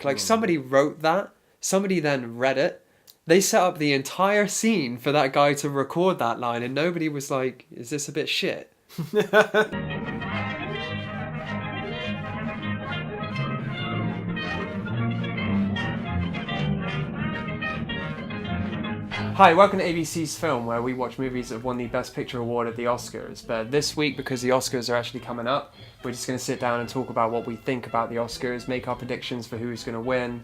Like somebody wrote that, somebody then read it. They set up the entire scene for that guy to record that line, and nobody was like, "Is this a bit shit?" Hi, welcome to ABC's Film, where we watch movies that have won the Best Picture award at the Oscars. But this week, because the Oscars are actually coming up, we're just going to sit down and talk about what we think about the Oscars, make our predictions for who's going to win.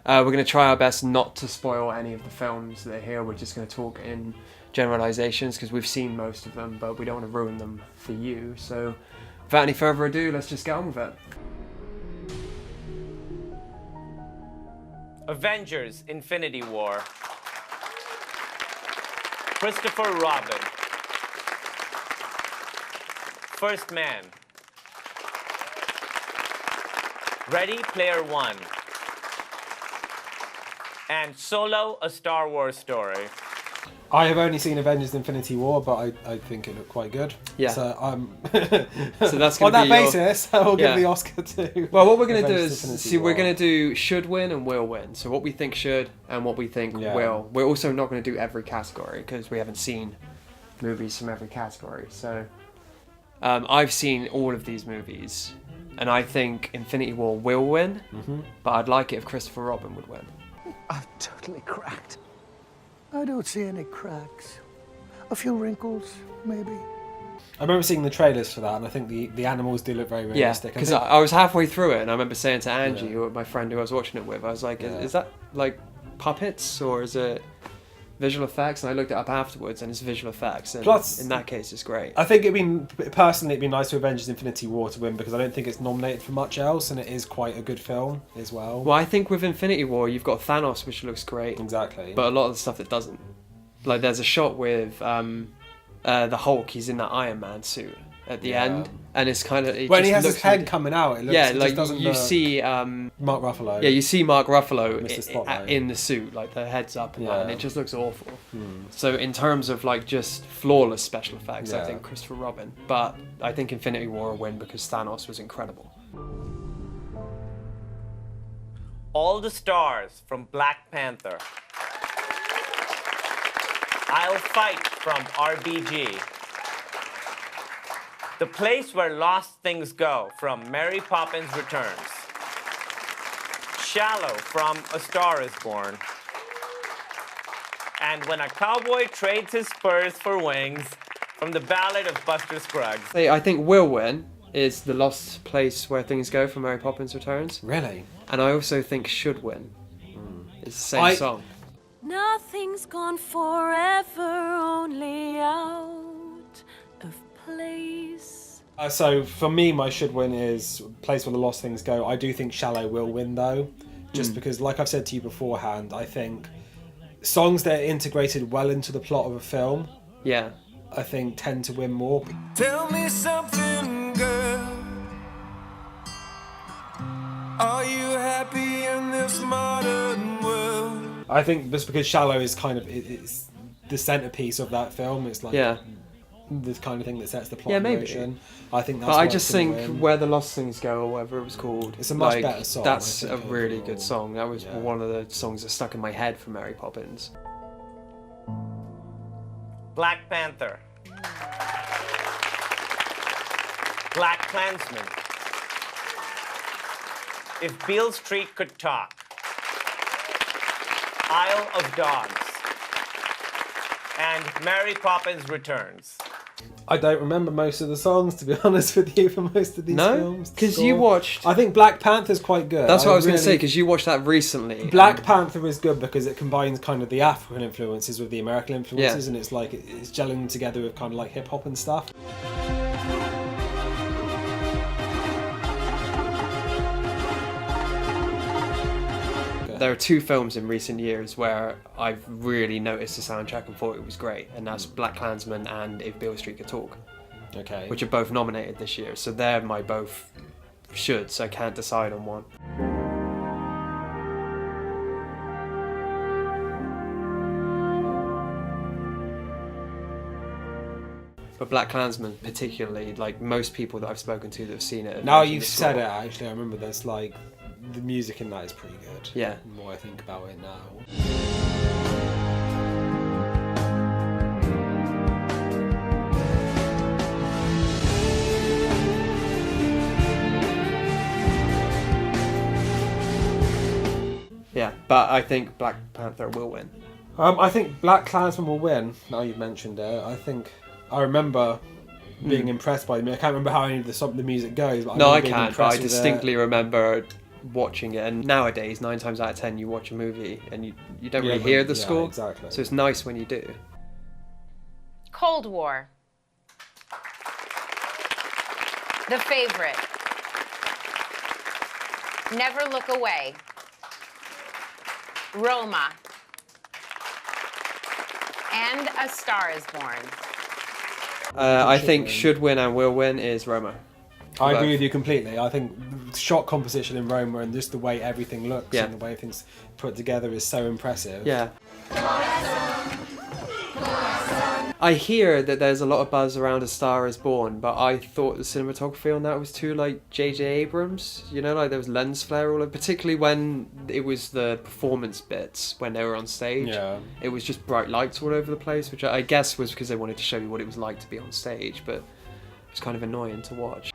We're going to try our best not to spoil any of the films that are here. We're just going to talk in generalizations because we've seen most of them, but we don't want to ruin them for you. So without any further ado, let's just get on with it. Avengers: Infinity War. Christopher Robin. First Man. Ready Player One. And Solo: A Star Wars Story. I have only seen Avengers: Infinity War, but I think it looked quite good. Yeah. So So that's on going to that be basis, I will give the Oscar to. Well, what we're going to do Avengers: is Infinity see. We're War. going to do should win and will win. So what we think should and what we think will. We're also not going to do every category because we haven't seen movies from every category. So I've seen all of these movies, and I think Infinity War will win. But I'd like it if Christopher Robin would win. I'm totally cracked. I don't see any cracks. A few wrinkles, maybe. I remember seeing the trailers for that, and I think the animals do look very Yeah, realistic. because I was halfway through it, and I remember saying to Angie, my friend who I was watching it with, I was like, is that like puppets or is it visual effects? And I looked it up afterwards, and it's visual effects. And Plus, in that case, it's great. I think it'd be nice for Avengers: Infinity War to win because I don't think it's nominated for much else, and it is quite a good film as well. Well, I think with Infinity War, you've got Thanos, which looks great, Exactly. but a lot of the stuff that doesn't. Like, there's a shot with the Hulk. He's in that Iron Man suit at the end, and it's kind of when he has his head coming out. It looks, yeah, it like just doesn't you look... see. Mark Ruffalo. Yeah, you see Mark Ruffalo Mr. Spotlight. in the suit, like the head's up and that, and it just looks awful. Hmm. So in terms of like just flawless special effects, I think Christopher Robin. But I think Infinity War will win because Thanos was incredible. All the stars from Black Panther. I'll Fight from RBG. The Place Where Lost Things Go from Mary Poppins Returns. Shallow from A Star Is Born. And When a Cowboy Trades His Spurs for Wings from The Ballad of Buster Scruggs. I think will win is The Lost Place Where Things Go from Mary Poppins Returns. Really? And I also think should win. It's the same song. Nothing's gone forever, only out of place. So for me, my should win is Place Where the Lost Things Go. I do think Shallow will win though, just because, like I've said to you beforehand, I think songs that are integrated well into the plot of a film, I think tend to win more. Tell me something, girl. Are you happy in this modern world? I think just because Shallow is kind of it's the centerpiece of that film. It's like the kind of thing that sets the plot in motion. I think that's. But why I just it's gonna think win. Where the Lost Things Go, or whatever it was called, It's a much better song, That's I a think, really overall. good song. That was one of the songs that stuck in my head from Mary Poppins. Black Panther. Black Klansman. If Beale Street Could Talk. Isle of Dogs. And Mary Poppins Returns. I don't remember most of the songs, to be honest with you, for most of these films. Because you watched. I think Black Panther's quite good. That's what I was going to say, because you watched that recently. Black Panther is good because it combines kind of the African influences with the American influences, and it's like it's gelling together with kind of like hip hop and stuff. There are two films in recent years where I've really noticed the soundtrack and thought it was great, and that's Black Klansman and If Beale Street Could Talk. Okay. Which are both nominated this year, so they're my both shoulds. I can't decide on one. But Black Klansman particularly, like most people that I've spoken to that have seen it. Now you've said it, actually, I remember there's like the music in that is pretty good. Yeah. The more I think about it now. Yeah, but I think Black Panther will win. I think Black Klansman will win. Now you've mentioned it, I remember being impressed by it. I mean, I can't remember how any of the music goes. But No, I remember being can't, but I impressed with it. distinctly remember watching it. And nowadays, 9 times out of 10, you watch a movie and you don't Yeah, really but- hear the yeah, score. exactly. So it's nice when you do. Cold War. The Favorite. Never Look Away. Roma. And A Star is Born. I think should win and will win is Roma. I agree Both. with you completely. I think the shot composition in Roma and just the way everything looks Yeah. and the way things put together is so impressive. Yeah. I hear that there's a lot of buzz around A Star is Born, but I thought the cinematography on that was too like J.J. Abrams. You know, like there was lens flare all over, particularly when it was the performance bits when they were on stage. Yeah. It was just bright lights all over the place, which I guess was because they wanted to show you what it was like to be on stage, but it's kind of annoying to watch.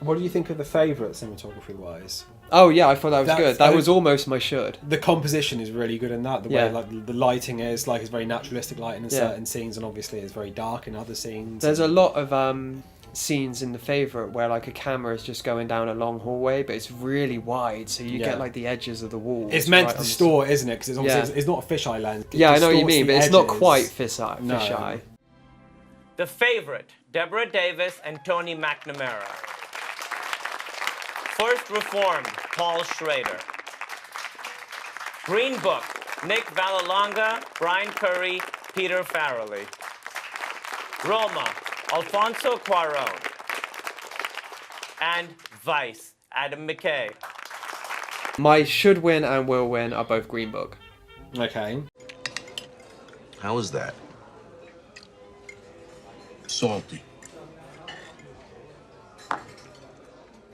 What do you think of The Favourite cinematography-wise? Oh yeah, I thought that was That's- good. That I- was almost my should. The composition is really good in that. The way Yeah. like the lighting is like it's very naturalistic lighting in Yeah. certain scenes, and obviously it's very dark in other scenes. There's a lot of scenes in The Favourite where like a camera is just going down a long hallway, but it's really wide, so you Yeah. get like the edges of the walls. It's meant right to on the distort, isn't it? Because it's obviously Yeah. it's not a fisheye lens. It Yeah, I know what you distorts mean, the but it's not edges. quite fisheye. No. fisheye. The Favorite, Deborah Davis and Tony McNamara. First Reformed, Paul Schrader. Green Book, Nick Vallelonga, Brian Curry, Peter Farrelly. Roma, Alfonso Cuarón. And Vice, Adam McKay. My should win and will win are both Green Book. Okay. How is that? Salty.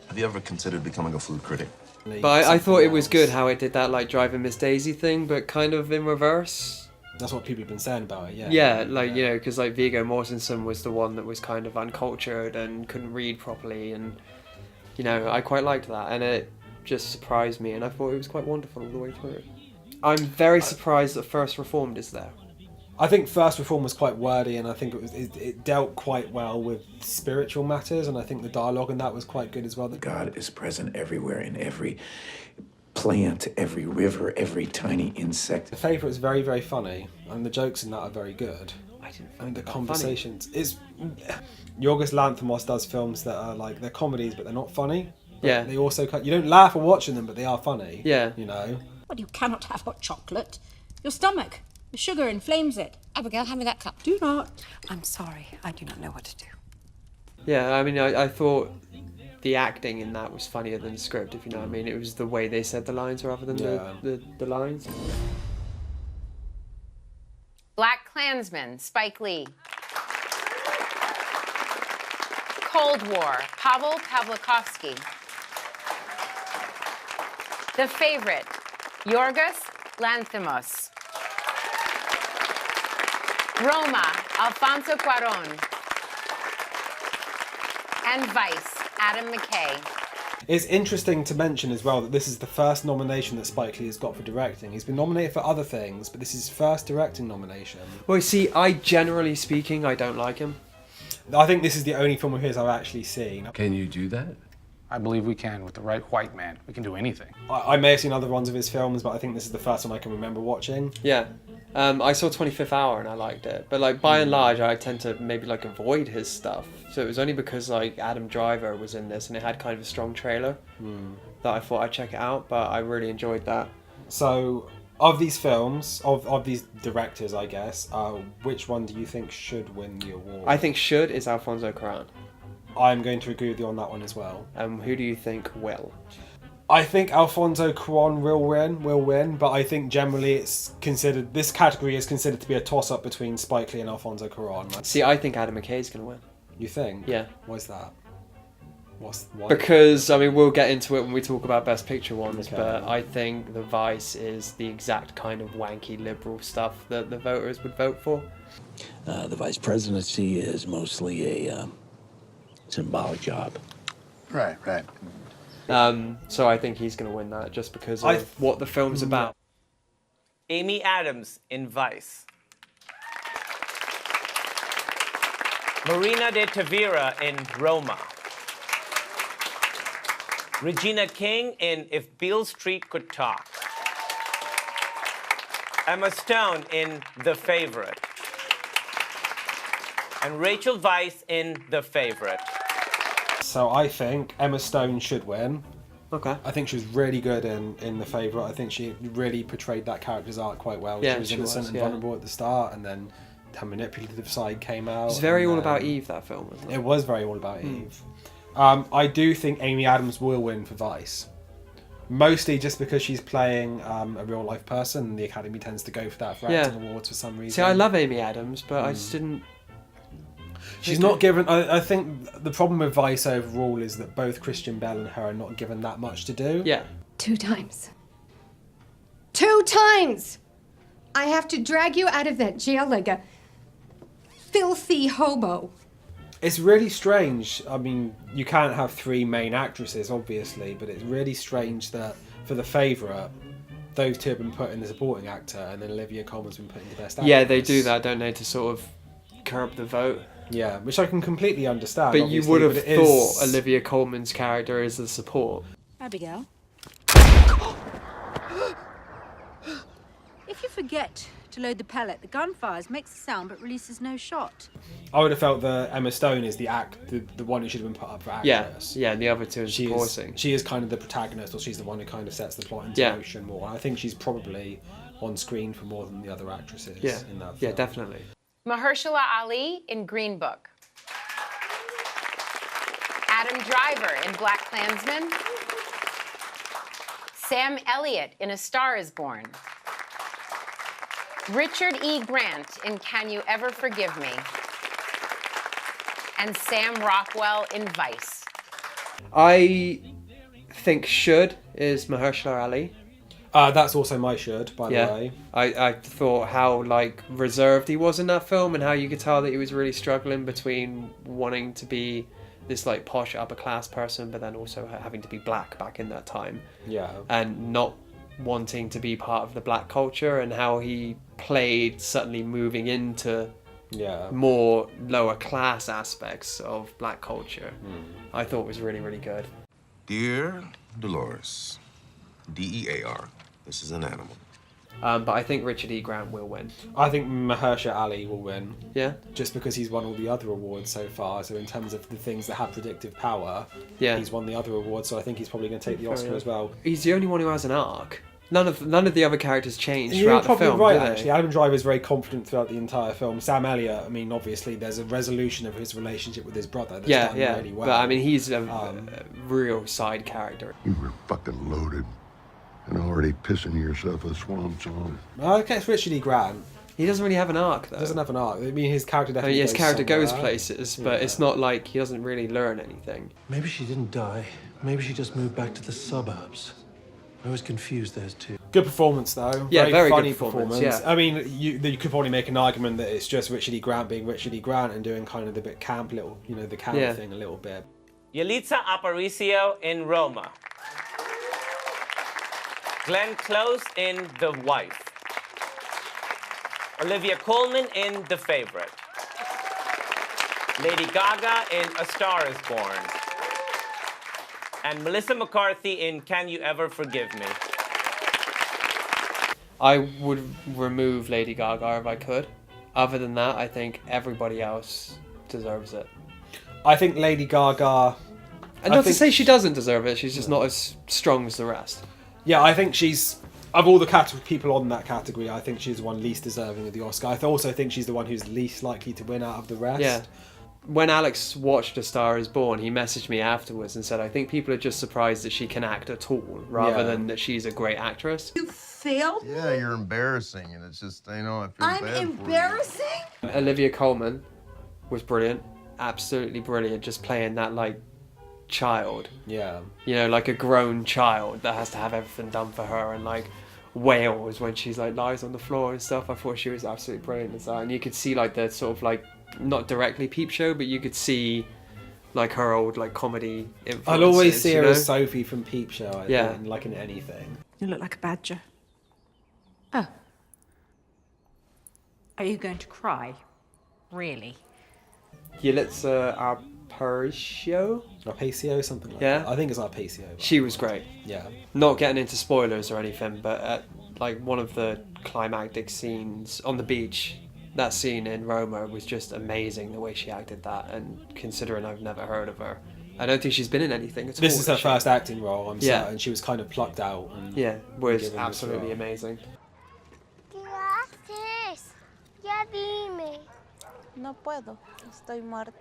Have you ever considered becoming a food critic? But I thought it was Something good else. how it did that like Driving Miss Daisy thing, but kind of in reverse. That's what people have been saying about it. Yeah. Yeah, like, you know, because like Viggo Mortensen was the one that was kind of uncultured and couldn't read properly, and, you know, I quite liked that, and it just surprised me, and I thought it was quite wonderful all the way through. I'm very surprised that First Reformed is there. I think First Reform was quite wordy, and I think it dealt quite well with spiritual matters, and I think the dialogue in that was quite good as well. God is present everywhere, in every plant, every river, every tiny insect. The Favourite is very, very funny, and the jokes in that are very good. I didn't And the that conversations is Yorgos Lanthimos does films that are like they're comedies, but they're not funny. But Yeah. They also you don't laugh while watching them, but they are funny. Yeah. You know. Well, you cannot have hot chocolate. Your stomach, the sugar inflames it. Abigail, hand me that cup. Do not. I'm sorry, I do not know what to do. Yeah, I mean, I thought the acting in that was funnier than the script, if you know what I mean. It was the way they said the lines rather than Yeah. the lines. Black Klansman, Spike Lee. Cold War, Pavel Pavlikovsky. The Favorite, Yorgos Lanthimos. Roma, Alfonso Cuarón. And Vice, Adam McKay. It's interesting to mention as well that this is the first nomination that Spike Lee has got for directing. He's been nominated for other things, but this is his first directing nomination. Well, see, generally speaking, I don't like him. I think this is the only film of his I've actually seen. Can you do that? I believe we can. With the right white man, we can do anything. I may have seen other ones of his films, but I think this is the first one I can remember watching. Yeah. I saw 25th Hour and I liked it. But, like, by and large, I tend to maybe, like, avoid his stuff. So it was only because, like, Adam Driver was in this and it had kind of a strong trailer that I thought I'd check it out. But I really enjoyed that. So, of these films, of these directors, I guess, which one do you think should win the award? I think should is Alfonso Cuarón. I'm going to agree with you on that one as well. Who do you think will? I think Alfonso Cuarón will win, but I think generally this category is considered to be a toss-up between Spike Lee and Alfonso Cuarón. See, I think Adam McKay's going to win. You think? Yeah. Why's that? Why? Because, I mean, we'll get into it when we talk about Best Picture ones, Okay. but I think The Vice is the exact kind of wanky liberal stuff that the voters would vote for. The vice presidency is mostly a symbolic job. Right. So I think he's going to win that just because of what the film's about. Amy Adams in Vice. Marina de Tavira in Roma. Regina King in If Beale Street Could Talk. Emma Stone in The Favorite. And Rachel Weisz in The Favorite. So I think Emma Stone should win. Okay. I think she was really good in The Favourite. I think she really portrayed that character's arc quite well. Yeah, she was innocent and vulnerable at the start, and then her manipulative side came out. It's very all about Eve, that film, wasn't it? It was very all about Eve. I do think Amy Adams will win for Vice. Mostly just because she's playing a real life person, and the Academy tends to go for that for acting awards for some reason. See, I love Amy Adams, but I just didn't... She's not given... I think the problem with Vice overall is that both Christian Bale and her are not given that much to do. Yeah. 2 times. 2 times! I have to drag you out of that jail like a filthy hobo. It's really strange. I mean, you can't have 3 main actresses, obviously, but it's really strange that for The Favourite, those 2 have been put in the supporting actor, and then Olivia Colman's been put in the best actress. Yeah, they do that, don't they, to sort of curb the vote. Yeah, which I can completely understand. But you would have but it thought is... Olivia Colman's character is the support. Abigail. If you forget to load the pellet, the gun fires, makes a sound but releases no shot. I would have felt that Emma Stone is the one who should have been put up for actress. Yeah, and the other 2 are supporting. She is kind of the protagonist, or she's the one who kind of sets the plot into motion more. I think she's probably on screen for more than the other actresses in that film. Yeah, definitely. Mahershala Ali in Green Book. Adam Driver in Black Klansman. Sam Elliott in A Star Is Born. Richard E. Grant in Can You Ever Forgive Me? And Sam Rockwell in Vice. I think should is Mahershala Ali. That's also my should, by the way. I thought how reserved he was in that film, and how you could tell that he was really struggling between wanting to be this posh upper class person, but then also having to be black back in that time. Yeah. And not wanting to be part of the black culture, and how he played suddenly moving into more lower class aspects of black culture. I thought was really, really good. Dear Dolores, D-E-A-R. This is an animal. But I think Richard E. Grant will win. I think Mahershala Ali will win. Yeah? Just because he's won all the other awards so far. So in terms of the things that have predictive power, he's won the other awards. So I think he's probably going to take the Oscar as well. He's the only one who has an arc. None of the other characters change You're throughout the probably film. right, do they? actually. Adam Driver is very confident throughout the entire film. Sam Elliott, I mean, obviously there's a resolution of his relationship with his brother that's done really well. But I mean, he's a real side character. You were fucking loaded and already pissing yourself a swan song. Okay, it's Richard E. Grant. He doesn't really have an arc, though. He doesn't have an arc. I mean, his character definitely his character goes somewhere. places, but it's not like he doesn't really learn anything. Maybe she didn't die. Maybe she just moved back to the suburbs. I was confused as to. Good performance, though. Yeah, very funny good performance, yeah. I mean, you could probably make an argument that it's just Richard E. Grant being Richard E. Grant and doing kind of the bit camp, the camp thing a little bit. Yalitza Aparicio in Roma. Glenn Close in The Wife. Olivia Colman in The Favorite. Lady Gaga in A Star Is Born. And Melissa McCarthy in Can You Ever Forgive Me? I would remove Lady Gaga if I could. Other than that, I think everybody else deserves it. I think Lady Gaga... And not to say she doesn't deserve it, she's just not as strong as the rest. Yeah, I think she's... Of all the people on that category, I think she's the one least deserving of the Oscar. I also think she's the one who's least likely to win out of the rest. Yeah. When Alex watched A Star Is Born, he messaged me afterwards and said, I think people are just surprised that she can act at all, rather than that she's a great actress. You failed? Yeah, you're embarrassing, and it's just, I feel bad for you. Embarrassing? Olivia Colman was brilliant, absolutely brilliant, just playing that child. Yeah. You know, like a grown child that has to have everything done for her, and like wails when she's like lies on the floor and stuff. I thought she was absolutely brilliant as that, and you could see like the sort of like not directly Peep Show, but you could see like her old like comedy influences. I'll always see her you know? as Sophie from Peep Show. I Yeah. think, like in anything. You look like a badger. Oh. Are you going to cry? Really? Yelitsa Aparicio? Arpecio, something like Yeah. that. I think it's Arpecio. She was great. Yeah. Not getting into spoilers or anything, but at like one of the climactic scenes on the beach, that scene in Roma was just amazing, the way she acted that, and considering I've never heard of her, I don't think she's been in anything at all. This is her has she? first acting role, I'm Yeah. certain. She was kind of plucked out. And Yeah, was given this absolutely role. amazing. ¿Qué haces? Ya dime. No puedo. Estoy muerta.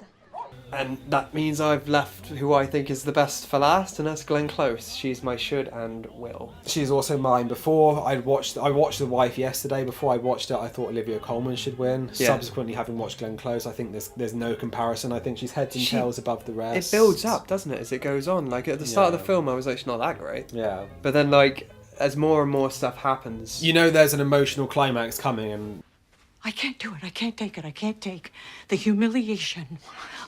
And that means I've left who I think is the best for last, and that's Glenn Close. She's my should and will. She's also mine. I watched The Wife yesterday. Before I watched it, I thought Olivia Colman should win. Yeah. Subsequently, having watched Glenn Close, I think there's no comparison. I think she's heads and tails above the rest. It builds up, doesn't it, as it goes on? Like at the start of the film, I was like, she's not that great. Yeah. But then, like, as more and more stuff happens, You know, there's an emotional climax coming, and I can't do it. I can't take it. I can't take the humiliation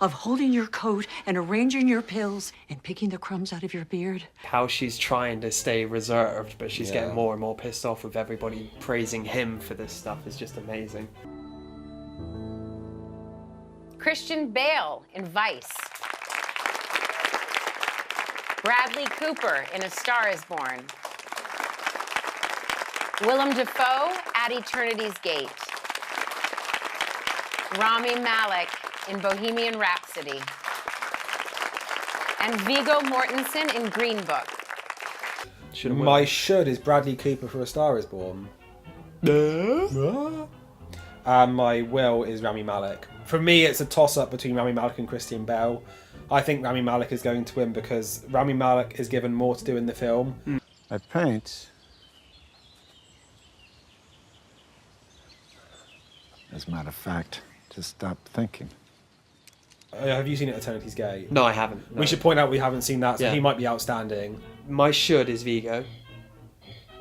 of holding your coat and arranging your pills and picking the crumbs out of your beard. how she's trying to stay reserved, but she's Yeah. getting more and more pissed off with everybody praising him for this stuff is just amazing. Christian Bale in Vice. Bradley Cooper in A Star is Born. Willem Dafoe at Eternity's Gate. Rami Malek in Bohemian Rhapsody. And Viggo Mortensen in Green Book. my should is Bradley Cooper for A Star is Born. And my will is Rami Malek. For me, it's a toss-up between Rami Malek and Christian Bale. I think Rami Malek is going to win because Rami Malek is given more to do in the film. I paint as a matter of fact to stop thinking. Have you seen it, Eternity's Gate? No, I haven't. No. We should point out we haven't seen that, so Yeah. he might be outstanding. My should is Viggo.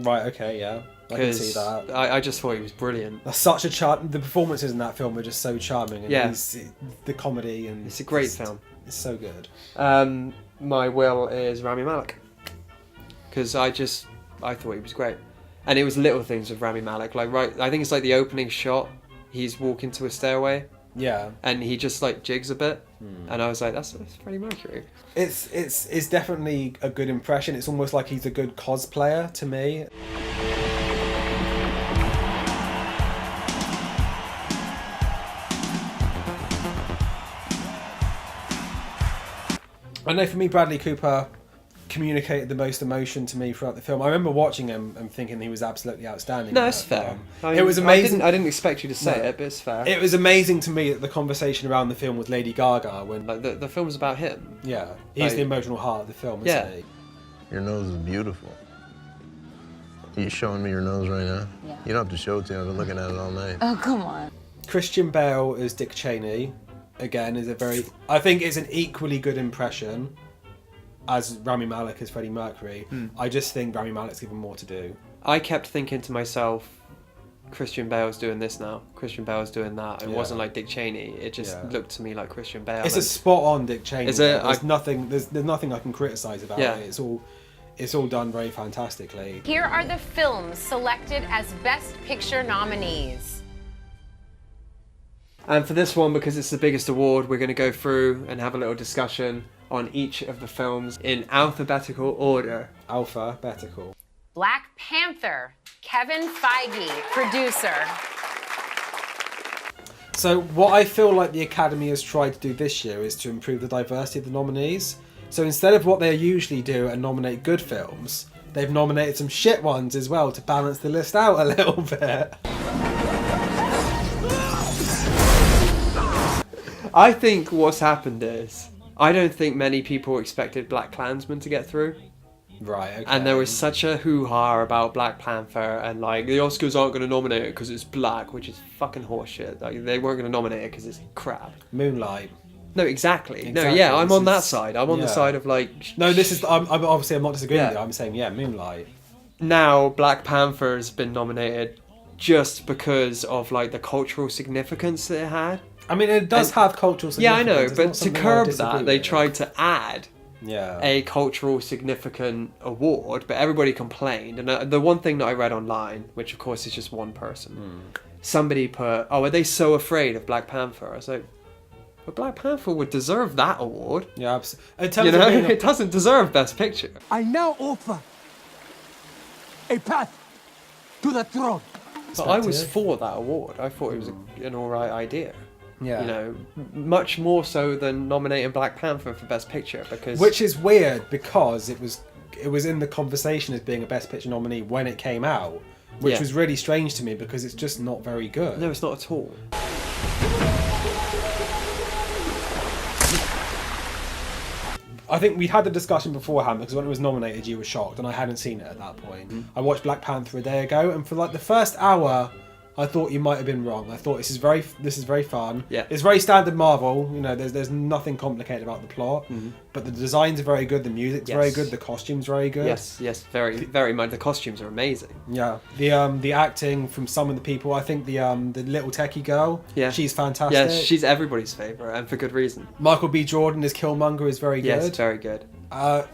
Right, okay, yeah. I can see 'Cause that. I just thought he was brilliant. That's such a the performances in that film are just so charming. And Yeah. the comedy and It's a great film. It's so good. My will is Rami Malek. Because I thought he was great. And it was little things with Rami Malek. Like, right, I think it's like the opening shot. He's walking to a stairway. Yeah. And he just like jigs a bit. And I was like, that's Freddie Mercury. It's definitely a good impression. It's almost like he's a good cosplayer to me. I know for me, Bradley Cooper communicated the most emotion to me throughout the film. I remember watching him and thinking he was absolutely outstanding. No, in it's that fair. film. I mean, It was amazing. I didn't expect you to say No. it, but it's fair. It was amazing to me that the conversation around the film with Lady Gaga when like the film's about him. Yeah, he's Like- the emotional heart of the film, isn't Yeah. he? Your nose is beautiful. Are you showing me your nose right now? Yeah. You don't have to show it to me. I've been looking at it all night. Oh, come on. Christian Bale as Dick Cheney, again, is a very... I think it's an equally good impression as Rami Malek as Freddie Mercury. I just think Rami Malek's given more to do. I kept thinking to myself, Christian Bale's doing this now. Christian Bale's doing that. It Yeah. wasn't like Dick Cheney. It just Yeah. looked to me like Christian Bale. It's a and- spot on Dick Cheney. Is it? There's nothing. There's nothing I can criticise about Yeah. it. It's all done very fantastically. Here are the films selected as Best Picture nominees. And for this one, because it's the biggest award, we're going to go through and have a little discussion on each of the films in alphabetical order. Alphabetical. Black Panther, Kevin Feige, producer. So what I feel like the Academy has tried to do this year is to improve the diversity of the nominees. So instead of what they usually do and nominate good films, they've nominated some shit ones as well to balance the list out a little bit. I think what's happened is, I don't think many people expected Black Klansman to get through. Right, okay. And there was such a hoo-ha about Black Panther, and like the Oscars aren't going to nominate it because it's black, which is fucking horseshit. Like they weren't going to nominate it because it's crap. Moonlight. No, exactly. No, Exactly, yeah, I'm this on that is- side. I'm on the yeah. side of like. No, this is. I'm obviously I'm not disagreeing Yeah. with you. I'm saying Moonlight. Now Black Panther's been nominated just because of like the cultural significance that it had. I mean, it does have cultural Yeah, I significance. know, It's but not to something I curb disagree that, they with. tried to add Yeah. a cultural significant award, but everybody complained. And the one thing that I read online, which of course is just one person, somebody put, "Oh, are they so afraid of Black Panther?" I was like, "But Black Panther would deserve that award." Yeah, absolutely. You know, it doesn't deserve Best Picture. I now offer a path to the throne. But I was for that award. I thought it was an alright idea. Yeah. You know, much more so than nominating Black Panther for Best Picture because. Which is weird because it was in the conversation as being a Best Picture nominee when it came out, which Yeah. was really strange to me because it's just not very good. No, it's not at all. I think we had the discussion beforehand because when it was nominated, you were shocked, and I hadn't seen it at that point. I watched Black Panther a day ago, and for like the first hour, I thought you might have been wrong. I thought this is very fun. Yeah. It's very standard Marvel. You know, there's nothing complicated about the plot, but the designs are very good. The music's very Yes. good. The costumes very good. Yes, very, very much. The costumes are amazing. Yeah. The acting from some of the people. I think the little techie girl. Yeah, She's fantastic. Yeah, she's everybody's favorite, and for good reason. Michael B. Jordan as Killmonger is very good. Yes, very good.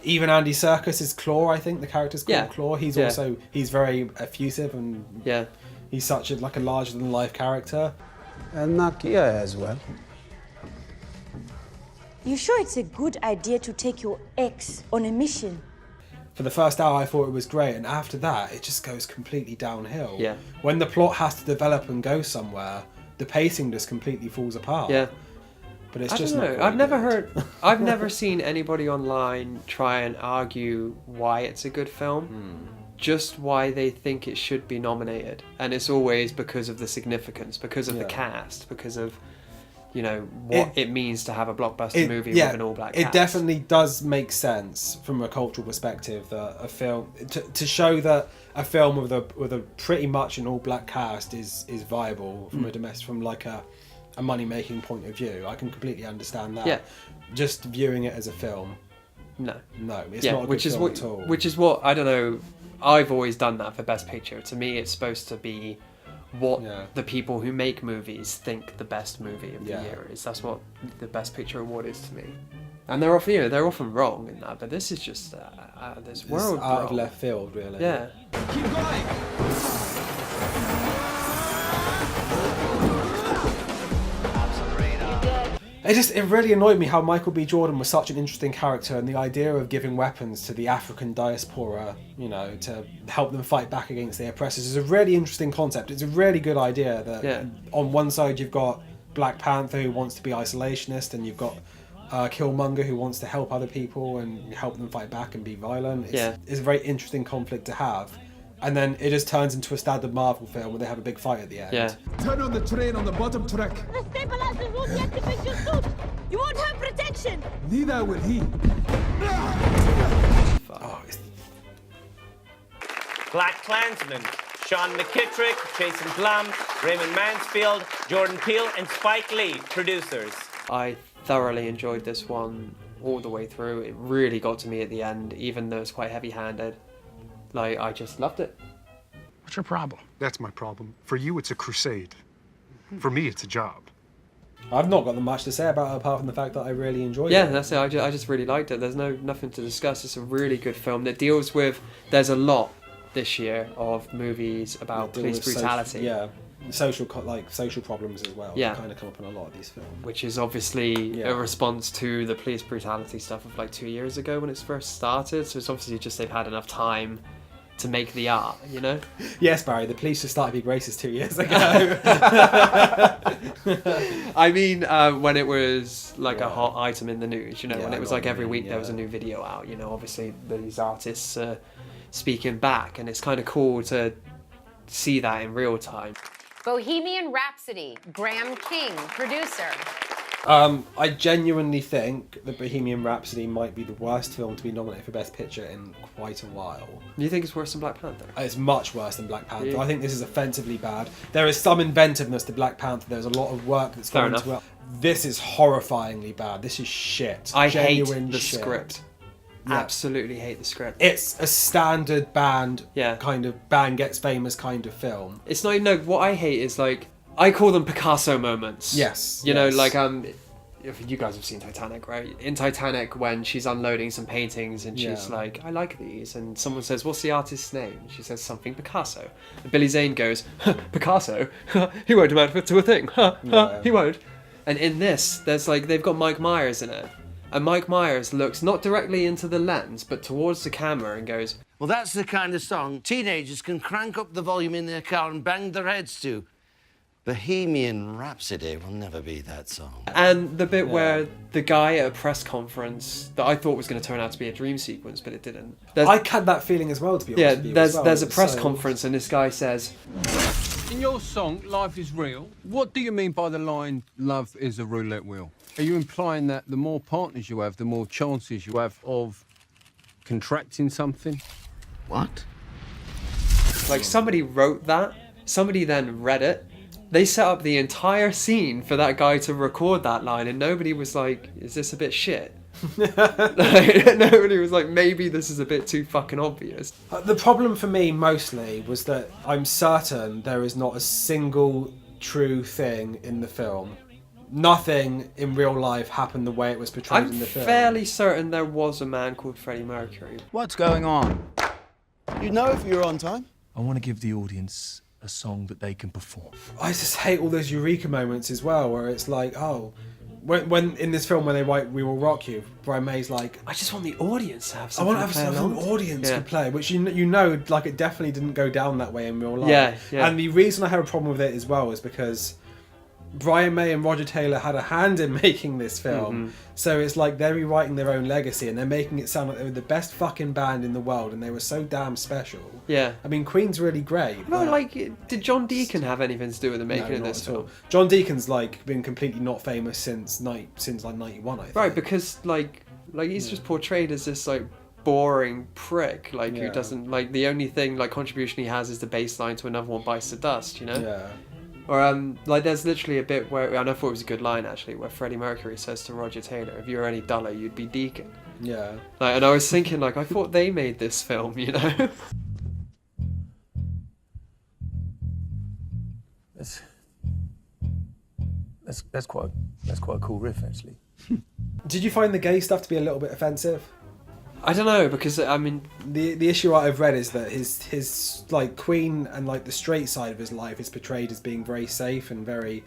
Even Andy Serkis is Claw. I think the character's called Yeah. Claw. He's Yeah. he's very effusive and yeah, he's such a larger than life character. And Nakia as well. You sure it's a good idea to take your ex on a mission? For the first hour, I thought it was great, and after that, it just goes completely downhill. Yeah. When the plot has to develop and go somewhere, the pacing just completely falls apart. Yeah. But it's I just don't not know. very I've never good. heard. I've never seen anybody online try and argue why it's a good film. Just why they think it should be nominated, and it's always because of the significance, because of the cast, because of, you know, what it means to have a blockbuster movie with an all-black cast. It definitely does make sense from a cultural perspective that a film to show that a film with a pretty much an all-black cast is viable from from like a money-making point of view. I can completely understand that. Yeah. Just viewing it as a film, No, it's not a good film at all. Which is what I don't know. I've always done that for Best Picture. To me, it's supposed to be what the people who make movies think the best movie of the year is. That's what the Best Picture award is to me. And they're often, they're often wrong in that, but this is just this world out of bro. left field, really. Yeah. Keep going. It really annoyed me how Michael B. Jordan was such an interesting character, and the idea of giving weapons to the African diaspora, you know, to help them fight back against the oppressors is a really interesting concept. It's a really good idea that on one side you've got Black Panther who wants to be isolationist, and you've got Killmonger who wants to help other people and help them fight back and be violent. It's a very interesting conflict to have. And then it just turns into a standard Marvel film where they have a big fight at the end. Yeah. Turn on the train on the bottom track. The stabilizers won't deactivate your suit. You won't have protection. Neither will he. Black Klansman, Sean McKittrick, Jason Blum, Raymond Mansfield, Jordan Peele, and Spike Lee, producers. I thoroughly enjoyed this one all the way through. It really got to me at the end, even though it's quite heavy-handed. Like, I just loved it. What's your problem? That's my problem. For you, it's a crusade. For me, it's a job. I've not got much to say about it apart from the fact that I really enjoyed it. Yeah, that's it. I just really liked it. There's nothing to discuss. It's a really good film that deals with. There's a lot this year of movies about police brutality. Social problems as well. Yeah, kind of come up in a lot of these films. Which is obviously a response to the police brutality stuff of like 2 years ago when it first started. So it's obviously just they've had enough time to make the art, you know? Yes, Barry, the police just started being racist 2 years ago. I mean, when it was like a hot item in the news, you know, when it was like every week there was a new video out, you know, obviously these artists speaking back, and it's kind of cool to see that in real time. Bohemian Rhapsody, Graham King, producer. I genuinely think that Bohemian Rhapsody might be the worst film to be nominated for Best Picture in quite a while. You think it's worse than Black Panther? It's much worse than Black Panther. Yeah. I think this is offensively bad. There is some inventiveness to Black Panther. There's a lot of work that's Fair gone into enough. it. This is horrifyingly bad. This is shit. I hate Genuine the shit. script. Yeah. Absolutely hate the script. It's a standard band kind of band gets famous kind of film. It's not even, no, what I hate is like, I call them Picasso moments. Yes. You know, like, if you guys have seen Titanic, right? In Titanic, when she's unloading some paintings and she's like, I like these. And someone says, what's the artist's name? And she says something Picasso. And Billy Zane goes, Picasso? He won't amount to a thing. He won't. And in this, there's like, they've got Mike Myers in it. And Mike Myers looks not directly into the lens, but towards the camera and goes, well, that's the kind of song teenagers can crank up the volume in their car and bang their heads to. Bohemian Rhapsody will never be that song. And the bit where the guy at a press conference that I thought was going to turn out to be a dream sequence, but it didn't. I had that feeling as well, to be honest with you. There's a press conference and this guy says, in your song, Life is Real, what do you mean by the line, love is a roulette wheel? Are you implying that the more partners you have, the more chances you have of contracting something? What? Like, somebody wrote that, somebody then read it, they set up the entire scene for that guy to record that line, and nobody was like, is this a bit shit? Like, nobody was like, maybe this is a bit too fucking obvious. The problem for me mostly was that I'm certain there is not a single true thing in the film. Nothing in real life happened the way it was portrayed in the film. I'm fairly certain there was a man called Freddie Mercury. What's going on? You know if you're on time? I want to give the audience a song that they can perform. I just hate all those eureka moments as well, where it's like, oh, when in this film when they write "We Will Rock You," Brian May's like, I just want the audience to have I something. want to have something the audience can play, which you know, like it definitely didn't go down that way in real life. Yeah. And the reason I have a problem with it as well is because Brian May and Roger Taylor had a hand in making this film, so it's like they're rewriting their own legacy and they're making it sound like they were the best fucking band in the world and they were so damn special. Yeah. I mean, Queen's really great. No, but like, did John Deacon have anything to do with the making of not this at all. film? John Deacon's like been completely not famous since like 91, I think. Right, because like he's just portrayed as this like boring prick, like who doesn't like, the only thing like contribution he has is the bass line to Another One Bites the Dust, you know? Yeah. Or like there's literally a bit where, and I thought it was a good line actually, where Freddie Mercury says to Roger Taylor, if you were any duller, you'd be Deacon. Yeah. Like, and I was thinking, like, I thought they made this film, you know? That's quite a cool riff, actually. Did you find the gay stuff to be a little bit offensive? I don't know, because I mean, the issue I've read is that his like Queen and like the straight side of his life is portrayed as being very safe and very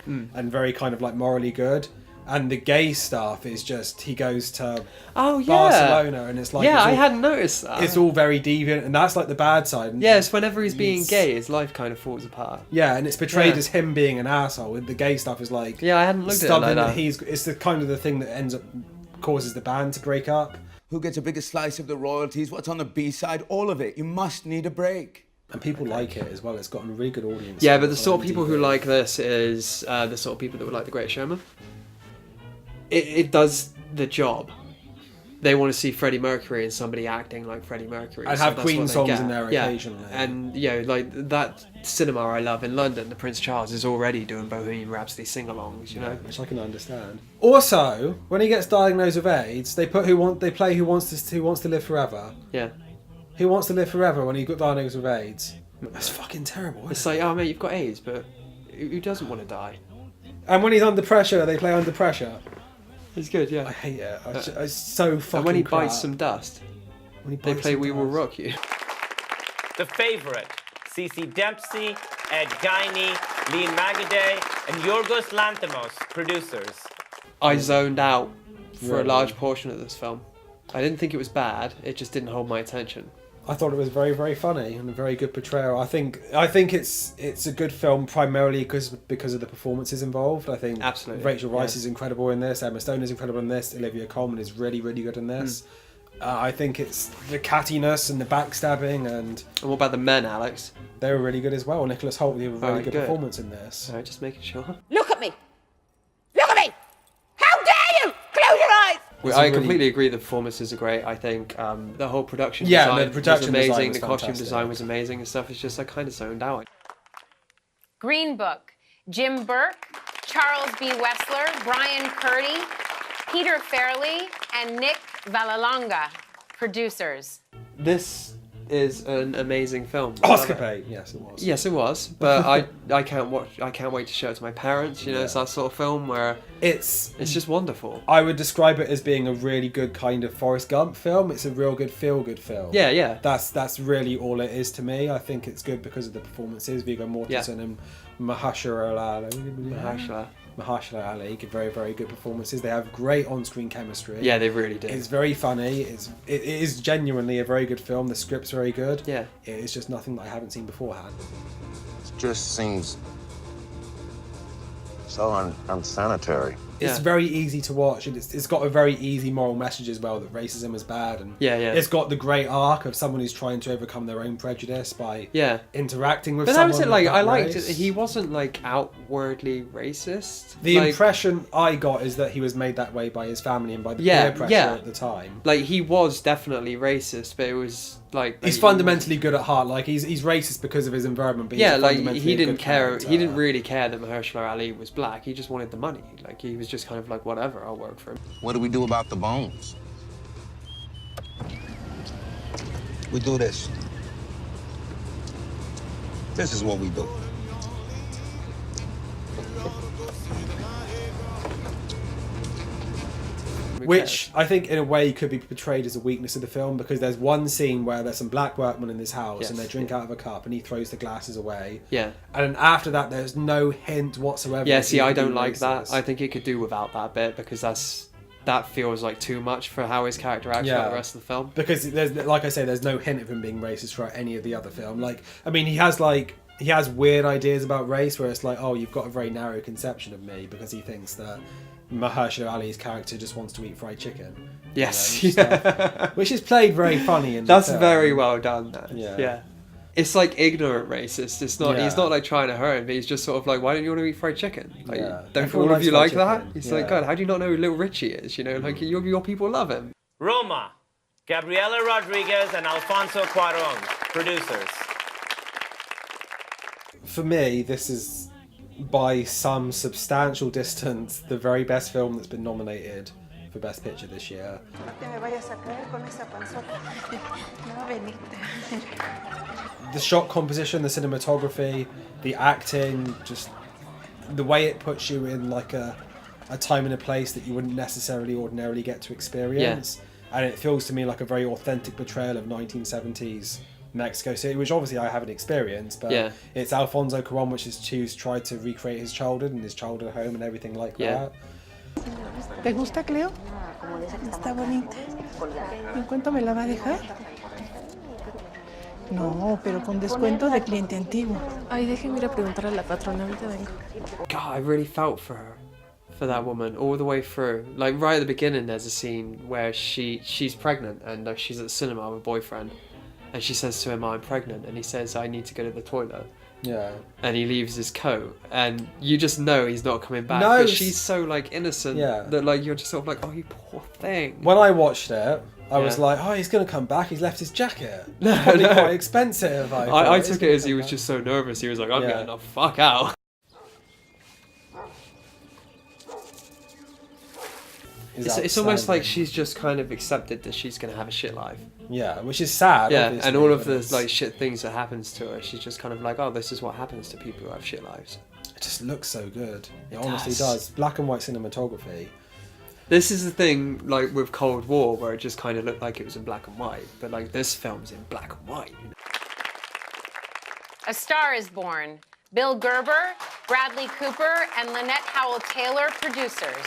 kind of like morally good, and the gay stuff is just he goes to Barcelona and it's like I hadn't noticed that. It's all very deviant, and that's like the bad side. And yes, whenever he's being gay, his life kind of falls apart. Yeah, and it's portrayed as him being an asshole. The gay stuff is like I hadn't looked at it like that. It's the kind of the thing that ends up causes the band to break up. Who gets a bigger slice of the royalties? What's on the B-side? All of it. You must need a break. And people like it as well. It's gotten a really good audience. Yeah, but the sort of people who like this is the sort of people that would like The Greatest Showman. It does the job. They want to see Freddie Mercury and somebody acting like Freddie Mercury. And so have that's Queen what they songs get. in there occasionally. And like that cinema I love in London, the Prince Charles is already doing Bohemian Rhapsody sing-alongs, you know, which I can understand. Also, when he gets diagnosed with AIDS, they play Who Wants to Live Forever. Yeah. Who Wants to Live Forever when he got diagnosed with AIDS. That's fucking terrible. It's like, oh mate, you've got AIDS, but who doesn't want to die? And when he's under pressure, they play Under Pressure. It's good, yeah. I hate it. It's so fucking And when he crap. bites some dust, they play We Will Rock You. The Favourite. Cece Dempsey, Ed Guiney, Lee Magaday, and Yorgos Lanthimos, producers. I zoned out for a Really? large portion of this film. I didn't think it was bad, it just didn't hold my attention. I thought it was very, very funny and a very good portrayal. I think it's a good film primarily because of the performances involved. I think Absolutely, Rachel Weisz is incredible in this. Emma Stone is incredible in this. Olivia Colman is really, really good in this. I think it's the cattiness and the backstabbing and what about the men, Alex? They were really good as well. Nicholas Hoult gave a very Alright, good good. performance in this. Alright, just making sure. Look at me! Look at me! How I completely agree. The performances are great. I think the whole production Yeah, design the production was amazing. design was The costume fantastic. design was amazing and stuff. It's just I kind of zoned out. Green Book, Jim Burke, Charles B. Wessler, Brian Curdy, Peter Farrelly, and Nick Vallelonga, producers. This is an amazing film. Oscar bait, yes it was. Yes, it was. But I can't wait to show it to my parents. You know, it's that sort of film where it's just wonderful. I would describe it as being a really good kind of Forrest Gump film. It's a real good feel-good film. Yeah, yeah. That's really all it is to me. I think it's good because of the performances. Viggo Mortensen and Mahershala Ali give very, very good performances. They have great on-screen chemistry. Yeah, they really do. It's very funny. It is genuinely a very good film. The script's very good. Yeah. It is just nothing that I haven't seen beforehand. It just seems so unsanitary. It's very easy to watch, and it's got a very easy moral message as well, that racism is bad, and it's got the great arc of someone who's trying to overcome their own prejudice by interacting with but someone. But that was it. Like of I that liked race. it. He wasn't like outwardly racist. The like, impression I got is that he was made that way by his family and by the peer pressure at the time. Like he was definitely racist, but it was like he's fundamentally good at heart. Like he's racist because of his environment, but he's like fundamentally he a didn't good care. character. He didn't really care that Mahershala Ali was black. He just wanted the money. Like he was just kind of like, whatever, I'll work for him. What do we do about the bones? We do this. This is what we do. Which I think in a way could be portrayed as a weakness of the film, because there's one scene where there's some black workmen in this house and they drink out of a cup and he throws the glasses away. Yeah. And then after that there's no hint whatsoever. Yeah, that see, he I could be don't like racist. that. I think it could do without that bit because that feels like too much for how his character acts throughout the rest of the film. Because there's, like I say, there's no hint of him being racist throughout any of the other film. Like, I mean, he has weird ideas about race where it's like, oh, you've got a very narrow conception of me, because he thinks that Mahershala Ali's character just wants to eat fried chicken. Yes, you know, which is played very funny. That's very well done. That. Yeah. It's like ignorant racist. It's not. Yeah. He's not like trying to hurt him. But he's just sort of like, why don't you want to eat fried chicken? Like, don't Everyone all of you likes like fried that? chicken. He's like, God, how do you not know who Little Richie is? You know, like your people love him. Roma, Gabriela Rodriguez and Alfonso Cuarón, producers. For me, this is by some substantial distance the very best film that's been nominated for Best Picture this year. The shot composition, the cinematography, the acting, just the way it puts you in like a time and a place that you wouldn't necessarily ordinarily get to experience. And it feels to me like a very authentic portrayal of 1970s Mexico City, which obviously I haven't experienced, but it's Alfonso Cuarón, which is who's tried to recreate his childhood and his childhood home and everything like that. ¿Te gusta, Cleo? Está bonita. ¿En cuánto me la va a dejar? No, pero con descuento de cliente antiguo. Ay, déjenme ir a preguntar a la patrona, ahorita vengo. God, I really felt for her, for that woman, all the way through. Like right at the beginning, there's a scene where she's pregnant and she's at the cinema with a boyfriend, and she says to him, "I'm pregnant," and he says, "I need to go to the toilet." Yeah. And he leaves his coat, and you just know he's not coming back. No, but she's so like innocent that like you're just sort of like, oh, you poor thing. When I watched it, I was Yeah. like, oh, he's going to come back. He's left his jacket. It's probably quite expensive. I took it as he was just so nervous. He was like, I'm getting the fuck out. It's almost like she's just kind of accepted that she's going to have a shit life. Yeah, which is sad. Yeah, obviously, and all of but the it's- like shit things that happens to her, she's just kind of like, oh, this is what happens to people who have shit lives. It just looks so good. It It honestly does. does. Black and white cinematography. This is the thing, like with Cold War, where it just kind of looked like it was in black and white, but like this film's in black and white. You know? A Star is Born. Bill Gerber, Bradley Cooper, and Lynette Howell Taylor, producers.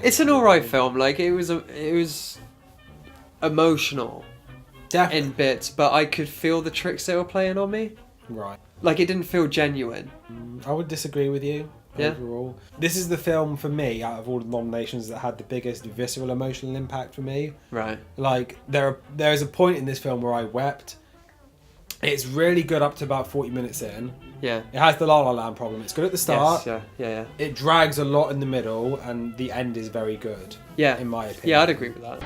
It's an alright film. Like it was emotional, in bits, but I could feel the tricks they were playing on me. Right. Like it didn't feel genuine. I would disagree with you. Yeah. Overall, this is the film for me out of all the nominations that had the biggest visceral emotional impact for me. Right. Like there is a point in this film where I wept, It's really good up to about 40 minutes in. Yeah. It has the La La Land problem. It's good at the start. Yes, yeah. It drags a lot in the middle, and the end is very good. Yeah. In my opinion. Yeah, I'd agree with that.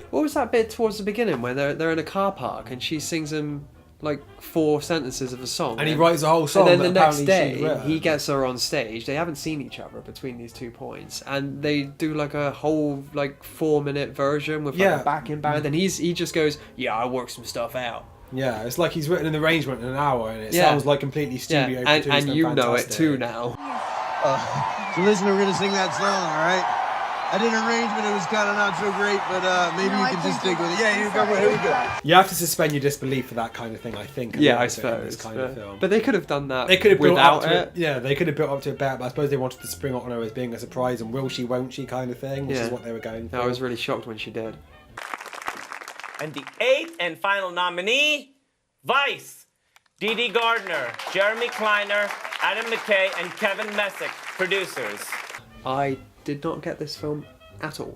What was that bit towards the beginning where they're in a car park and she sings him like 4 sentences of a song, and he writes a whole song, and then the that next apparently she'd day written. he gets her on stage. They haven't seen each other between these 2 points, and they do like a whole like 4-minute version with like a backing band, and he just goes, "Yeah, I worked some stuff out." Yeah, it's like he's written an arrangement in an hour, and it sounds like completely studio produced and you know it fantastic. too now. So listen, we're gonna sing that song, all right? I did an arrangement, it was kind of not so great, but maybe you can just stick with it. Yeah, you go, here we go. You have to suspend your disbelief for that kind of thing, I think. Yeah, I in suppose. this kind of film. But they could have done that. They could have built without up to it. Yeah, they could have built up to it better, but I suppose they wanted to spring on her as being a surprise and will she, won't she kind of thing, which is what they were going for. I was really shocked when she did. And the 8th and final nominee, Vice. Dee Gardner, Jeremy Kleiner, Adam McKay, and Kevin Messick, producers. I did not get this film at all.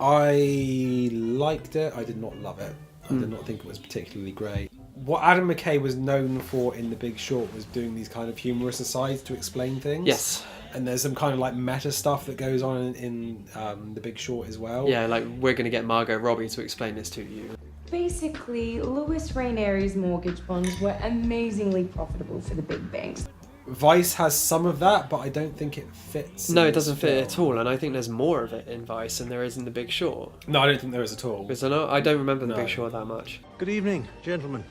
I liked it. I did not love it. I did not think it was particularly great. What Adam McKay was known for in The Big Short was doing these kind of humorous asides to explain things. Yes. And there's some kind of like meta stuff that goes on in The Big Short as well. Yeah, like we're going to get Margot Robbie to explain this to you. Basically, Louis Rainieri's mortgage bonds were amazingly profitable for the big banks. Vice has some of that, but I don't think it fits. No, it doesn't fit at all, and I think there's more of it in Vice than there is in The Big Short. No, I don't think there is at all. Is there not? I don't remember The Big Short that much. Good evening, gentlemen.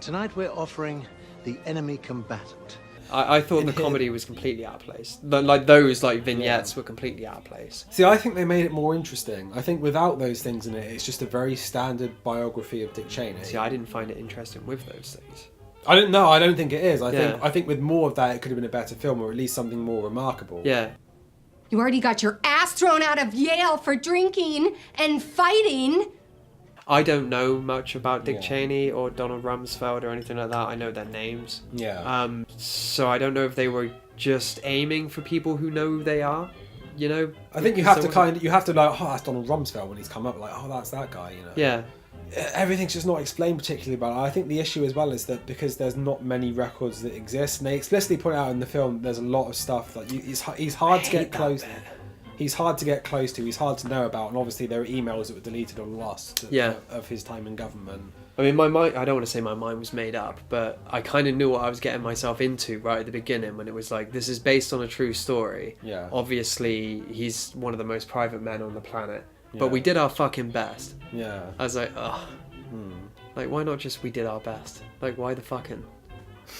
Tonight we're offering The Enemy Combatant. I thought the comedy was completely out of place. Like those like vignettes were completely out of place. See, I think they made it more interesting. I think without those things in it, it's just a very standard biography of Dick Cheney. See, I didn't find it interesting with those things. I don't know. I don't think it is. I think with more of that, it could have been a better film, or at least something more remarkable. Yeah. You already got your ass thrown out of Yale for drinking and fighting. I don't know much about Dick Cheney or Donald Rumsfeld or anything like that. I know their names. Yeah. So I don't know if they were just aiming for people who know who they are. You know. I think you have to you have to like, oh, that's Donald Rumsfeld when he's come up. Like, oh, that's that guy. You know. Yeah. Everything's just not explained particularly about it. I think the issue as well is that because there's not many records that exist, and they explicitly point out in the film there's a lot of stuff that he's hard to get close. He's hard to get close to. He's hard to know about, and obviously there are emails that were deleted or lost of his time in government. I mean, my mind. I don't want to say my mind was made up, but I kind of knew what I was getting myself into right at the beginning when it was like, this is based on a true story. Yeah. Obviously, he's one of the most private men on the planet. Yeah. But we did our fucking best. Yeah. I was like, ugh. Like, why not just we did our best? Like, why the fucking?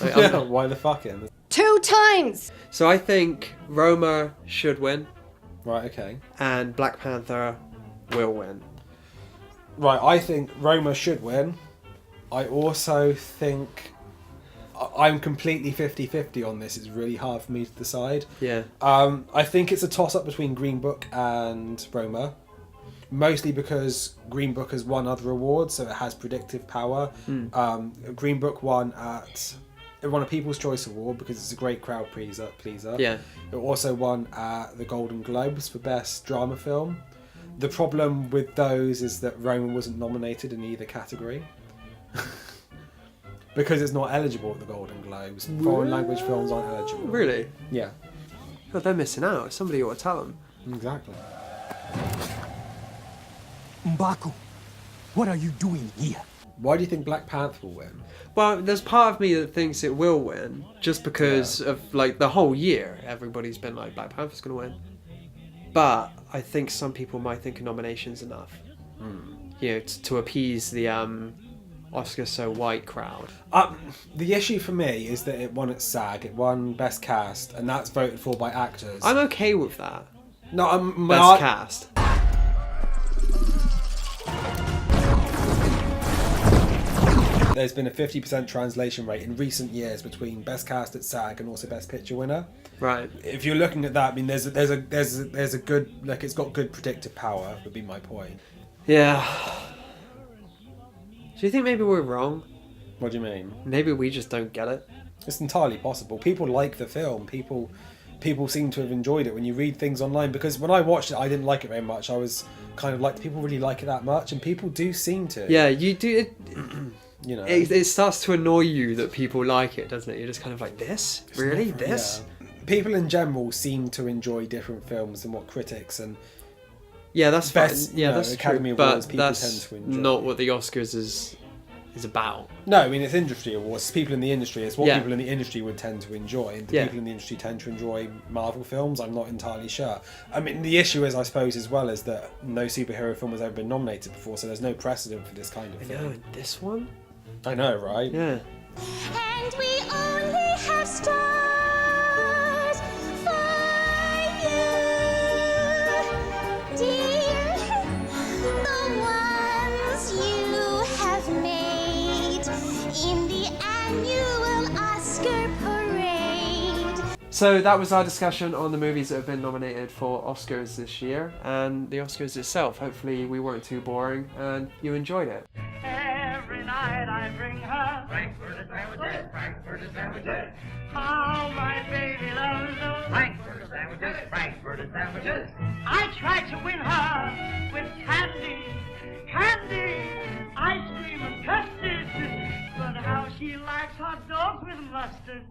Like, why the fucking? 2 times! So I think Roma should win. Right, okay. And Black Panther will win. Right, I think Roma should win. I also think I'm completely 50-50 on this. It's really hard for me to decide. Yeah. I think it's a toss-up between Green Book and Roma. Mostly because Green Book has won other awards, so it has predictive power. Green Book won a People's Choice Award because it's a great crowd pleaser. Yeah. It also won at the Golden Globes for Best Drama Film. The problem with those is that Roma wasn't nominated in either category. Because it's not eligible at the Golden Globes. Foreign language films aren't eligible. Really? Yeah. God, they're missing out. Somebody ought to tell them. Exactly. M'Baku, what are you doing here? Why do you think Black Panther will win? Well, there's part of me that thinks it will win, just because of like the whole year, everybody's been like, Black Panther's gonna win. But I think some people might think a nomination's enough. You know, to appease the Oscar so white crowd. The issue for me is that it won at SAG, it won Best Cast, and that's voted for by actors. I'm okay with that. No, Best Cast. There's been a 50% translation rate in recent years between Best Cast at SAG and also Best Picture winner. Right. If you're looking at that, I mean, there's a good, like, it's got good predictive power. Would be my point. Yeah. Do you think maybe we're wrong? What do you mean? Maybe we just don't get it. It's entirely possible. People like the film. People people seem to have enjoyed it when you read things online. Because when I watched it, I didn't like it very much. I was kind of like, people really like it that much, and people do seem to. Yeah, you do. You know, it starts to annoy you that people like it, doesn't it? You're just kind of like, this? Really? This? Yeah. People in general seem to enjoy different films than what critics and that's best, fine. Yeah, that's Academy true. Awards But people that's tend to enjoy. not what the Oscars is about. No, I mean, it's industry awards. It's people in the industry. It's what Yeah. people in the industry would tend to enjoy. And do Yeah. people in the industry tend to enjoy Marvel films? I'm not entirely sure. I mean, the issue is, I suppose, as well, is that no superhero film has ever been nominated before, so there's no precedent for this kind of thing. I know, this one? I know, right? Yeah. And we only have stars for you, dear. The ones you have made in the annual Oscar parade. So that was our discussion on the movies that have been nominated for Oscars this year, and the Oscars itself. Hopefully we weren't too boring and you enjoyed it. Every night I bring her Frankfurter sandwiches, Frankfurter sandwiches. Oh, my baby loves those Frankfurter sandwiches, Frankfurter sandwiches. I try to win her with candy, ice cream and custard. But how she likes hot dogs with mustard.